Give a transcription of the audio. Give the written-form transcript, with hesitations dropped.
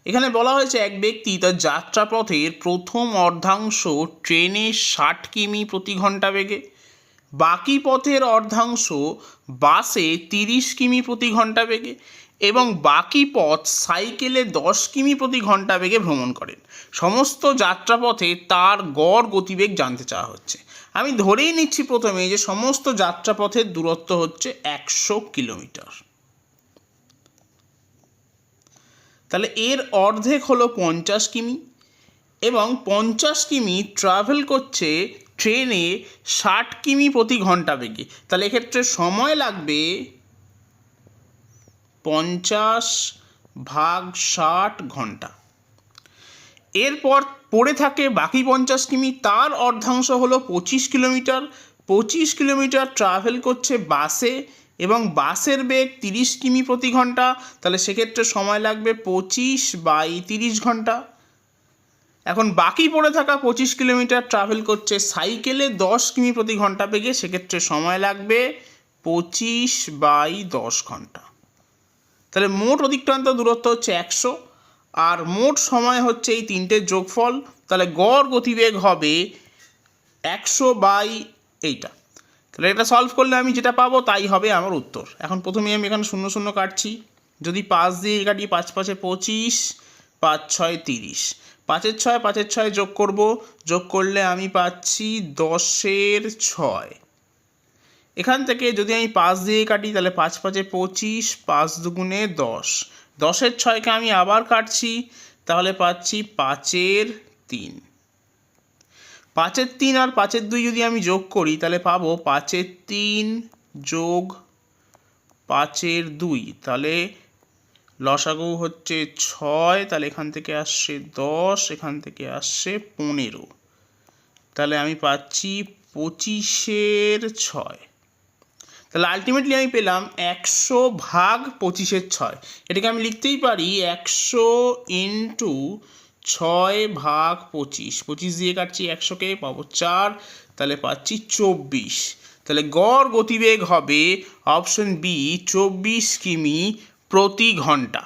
এখানে বলা হয়েছে এক ব্যক্তি তার যাত্রাপথের প্রথম অর্ধাংশ ট্রেনে 60 কিমি প্রতি ঘন্টা বেগে, বাকি পথের অর্ধাংশ বাসে 30 কিমি প্রতি ঘন্টা বেগে এবং বাকি পথ সাইকেলে 10 কিমি প্রতি ঘন্টা বেগে ভ্রমণ করেন। সমস্ত যাত্রাপথে তার গড় গতিবেগ জানতে চাওয়া হচ্ছে। আমি ধরেই নিচ্ছি প্রথমে যে সমস্ত যাত্রাপথের দূরত্ব হচ্ছে 100 কিলোমিটার। তাহলে এর অর্ধেক হলো 50 কিমি এবং 50 কিমি ট্রাভেল করছে ট্রেনে 60 কিমি প্রতি ঘন্টা বেগে। তাহলে এক্ষেত্রে সময় লাগবে 50/60 ঘন্টা। এরপর পড়ে থাকে বাকি 50 কিমি, তার অর্ধাংশ হলো 25 কিলোমিটার। 25 কিলোমিটার ট্রাভেল করছে বাসে এবং বাসের বেগ 30 কিমি প্রতি ঘন্টা। তাহলে সেক্ষেত্রে সময় লাগবে 25/30 ঘন্টা। এখন বাকি পড়ে থাকা 25 কিলোমিটার ট্রাভেল করছে সাইকেলে 10 কিমি প্রতি ঘন্টা বেগে, সেক্ষেত্রে সময় লাগবে 25/10 ঘন্টা। তাহলে মোট অতিক্রান্ত দূরত্ব হচ্ছে 100 আর মোট সময় হচ্ছে এই তিনটের যোগফল। তাহলে গড় গতিবেগ হবে 100/এইটা। তাহলে এটা সলভ করলে আমি যেটা পাবো তাই হবে আমার উত্তর। এখন প্রথমে আমি এখানে 0 0 কাটছি, যদি 5 দিয়ে কাটি 5 5 25, 5 6 30, 5 6 5 6 যোগ করব, যোগ করলে আমি পাচ্ছি 10 6। এখান থেকে যদি আমি 5 দিয়ে কাটি তাহলে 5 5 25, 5 2 10, 10 6কে আমি আবার কাটছি, তাহলে পাচ্ছি 5 3। 5 3 আর 5 2 যদি আমি যোগ করি তাহলে পাবো 5 3 যোগ 5 2, তাহলে লসাগু হচ্ছে 6। তাহলে এখান থেকে আসছে 10, এখান থেকে আসছে 15, তাহলে আমি পাচ্ছি 25 6। তাহলে আলটিমেটলি আমি পেলাম 100/25/6। এটাকে আমি লিখতেই পারি 100 × 6/25। 25 দিয়ে কাটছি 100কে, পাবো 4, তাহলে পাচ্ছি 24। তাহলে গড় গতিবেগ হবে অপশন বি 24 কিমি প্রতি ঘন্টা।